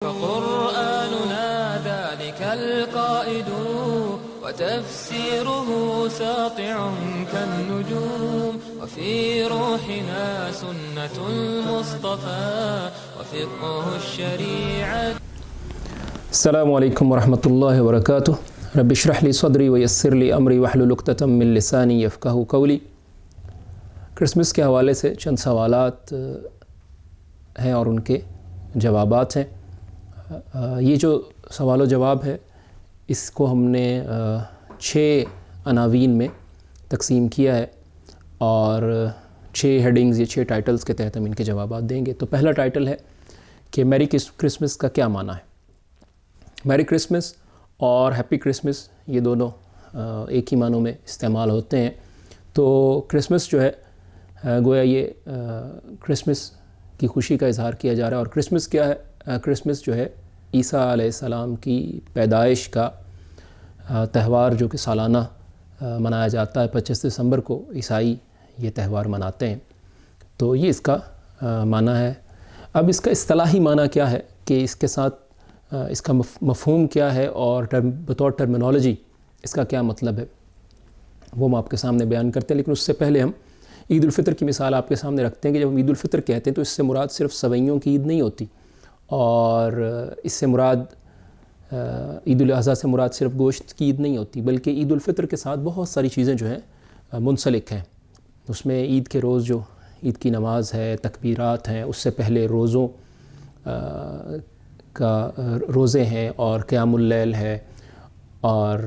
فقرآننا ذلك القائد وتفسيره ساطع كالنجوم وفي روحنا سنة المصطفى وفقه الشريعة. السلام علیکم ورحمۃ اللہ وبرکاتہ. رب اشرح لی صدری ویسر لی امری واحلل عقدۃ من لسانی یفقہوا قولی. کرسمس کے حوالے سے چند سوالات ہیں اور ان کے جوابات ہیں. یہ جو سوال و جواب ہے اس کو ہم نے 6 عناوین میں تقسیم کیا ہے اور 6 ہیڈنگز یا 6 ٹائٹلز کے تحت ہم ان کے جوابات دیں گے. تو پہلا ٹائٹل ہے کہ میری کرسمس کا کیا معنی ہے. میری کرسمس اور ہیپی کرسمس یہ دونوں ایک ہی معنوں میں استعمال ہوتے ہیں. تو کرسمس جو ہے گویا یہ کرسمس کی خوشی کا اظہار کیا جا رہا ہے. اور کرسمس کیا ہے؟ کرسمس جو ہے عیسیٰ علیہ السلام کی پیدائش کا تہوار جو کہ سالانہ منایا جاتا ہے. 25 دسمبر کو عیسائی یہ تہوار مناتے ہیں. تو یہ اس کا معنی ہے. اب اس کا اصطلاحی معنی کیا ہے کہ اس کے ساتھ اس کا مفہوم کیا ہے اور بطور ٹرمینالوجی اس کا کیا مطلب ہے وہ ہم آپ کے سامنے بیان کرتے ہیں. لیکن اس سے پہلے ہم عید الفطر کی مثال آپ کے سامنے رکھتے ہیں کہ جب ہم عید الفطر کہتے ہیں تو اس سے مراد صرف سوئیوں کی عید نہیں ہوتی اور اس سے مراد عید الاضحیٰ سے مراد صرف گوشت کی عید نہیں ہوتی، بلکہ عید الفطر کے ساتھ بہت ساری چیزیں جو ہیں منسلک ہیں. اس میں عید کے روز جو عید کی نماز ہے، تکبیرات ہیں، اس سے پہلے روزوں کا روزے ہیں اور قیام اللیل ہے اور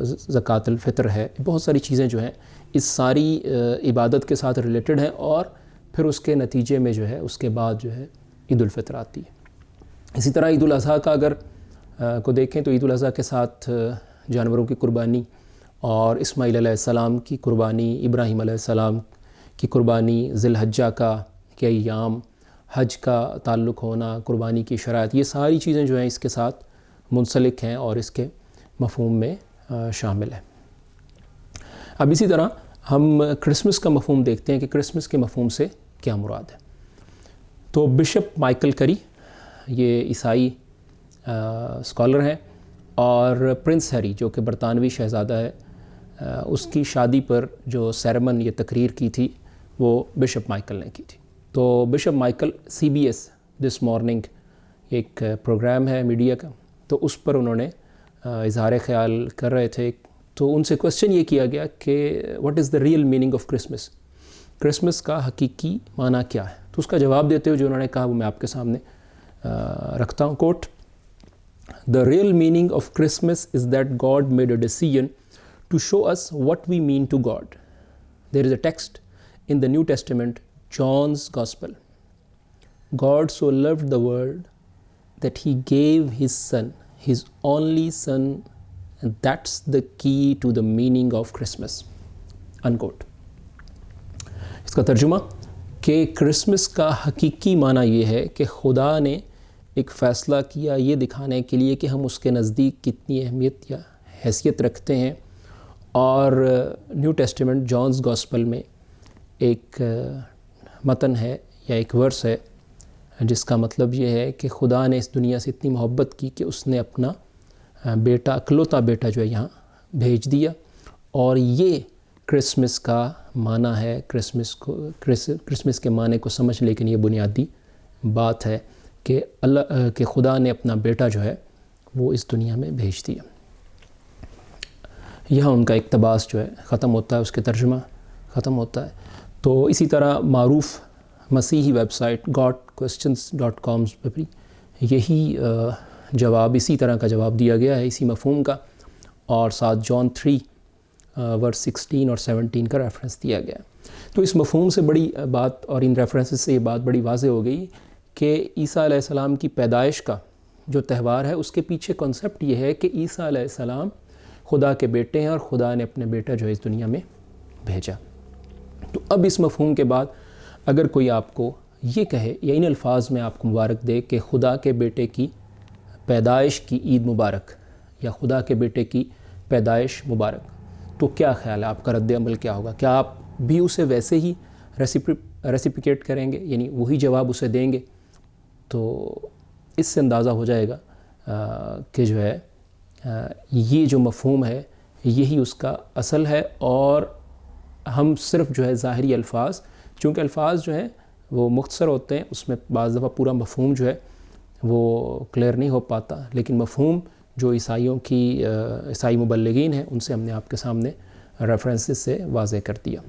زکوٰۃ الفطر ہے. بہت ساری چیزیں جو ہیں اس ساری عبادت کے ساتھ ریلیٹڈ ہیں اور پھر اس کے نتیجے میں جو ہے اس کے بعد جو ہے عید الفطر آتی ہے. اسی طرح عید الاضحیٰ کا اگر کو دیکھیں تو عید الاضحیٰ کے ساتھ جانوروں کی قربانی اور اسماعیل علیہ السلام کی قربانی، ابراہیم علیہ السلام کی قربانی، ذی الحجہ کے ایام، حج کا تعلق ہونا، قربانی کی شرائط، یہ ساری چیزیں جو ہیں اس کے ساتھ منسلک ہیں اور اس کے مفہوم میں شامل ہیں. اب اسی طرح ہم کرسمس کا مفہوم دیکھتے ہیں کہ کرسمس کے مفہوم سے کیا مراد ہے. تو بشپ مائیکل کری یہ عیسائی اسکالر ہیں اور پرنس ہیری جو کہ برطانوی شہزادہ ہے اس کی شادی پر جو سیرمن یہ تقریر کی تھی وہ بشپ مائیکل نے کی تھی. تو bishop Michael CBS this morning ایک پروگرام ہے میڈیا کا، تو اس پر انہوں نے اظہار خیال کر رہے تھے. تو ان سے کوسچن یہ کیا گیا کہ what is the real meaning of Christmas, Christmas کا حقیقی معنی کیا ہے. تو اس کا جواب دیتے ہوئے جو انہوں نے کہا وہ میں آپ کے سامنے رکھتا ہوں. کوٹ: The real meaning of Christmas is that God made a decision to show us what we mean to God. There is a text in the New Testament, John's Gospel. God so loved the world that he gave his son, his only son, and that's the key to the meaning of Christmas. Unquote. اس کا ترجمہ کہ Christmas کا حقیقی معنی یہ ہے کہ خدا نے ایک فیصلہ کیا یہ دکھانے کے لیے کہ ہم اس کے نزدیک کتنی اہمیت یا حیثیت رکھتے ہیں. اور نیو ٹیسٹمنٹ جانز گاسپل میں ایک متن ہے یا ایک ورس ہے جس کا مطلب یہ ہے کہ خدا نے اس دنیا سے اتنی محبت کی کہ اس نے اپنا بیٹا، اکلوتا بیٹا جو ہے یہاں بھیج دیا. اور یہ کرسمس کا معنی ہے. کرسمس کے معنی کو سمجھ، لیکن یہ بنیادی بات ہے کہ خدا نے اپنا بیٹا جو ہے وہ اس دنیا میں بھیج دیا. یہاں ان کا اقتباس جو ہے ختم ہوتا ہے، اس کے ترجمہ ختم ہوتا ہے. تو اسی طرح معروف مسیحی ویب سائٹ godquestions.com پہ بھی یہی جواب، اسی طرح کا جواب دیا گیا ہے اسی مفہوم کا، اور ساتھ جان 3 ورس 16 اور 17 کا ریفرنس دیا گیا. تو اس مفہوم سے بڑی بات اور ان ریفرنسز سے یہ بات بڑی واضح ہو گئی کہ عیسیٰ علیہ السلام کی پیدائش کا جو تہوار ہے اس کے پیچھے کنسیپٹ یہ ہے کہ عیسیٰ علیہ السلام خدا کے بیٹے ہیں اور خدا نے اپنے بیٹا جو ہے اس دنیا میں بھیجا. تو اب اس مفہوم کے بعد اگر کوئی آپ کو یہ کہے یا ان الفاظ میں آپ کو مبارک دے کہ خدا کے بیٹے کی پیدائش کی عید مبارک یا خدا کے بیٹے کی پیدائش مبارک، تو کیا خیال ہے، آپ کا رد عمل کیا ہوگا؟ کیا آپ بھی اسے ویسے ہی ریسیپیکیٹ کریں گے، یعنی وہی جواب اسے دیں گے؟ تو اس سے اندازہ ہو جائے گا کہ جو ہے یہ جو مفہوم ہے یہی اس کا اصل ہے، اور ہم صرف جو ہے ظاہری الفاظ، چونکہ الفاظ جو ہیں وہ مختصر ہوتے ہیں، اس میں بعض دفعہ پورا مفہوم جو ہے وہ کلیئر نہیں ہو پاتا، لیکن مفہوم جو عیسائی مبلغین ہیں ان سے ہم نے آپ کے سامنے ریفرنسز سے واضح کر دیا۔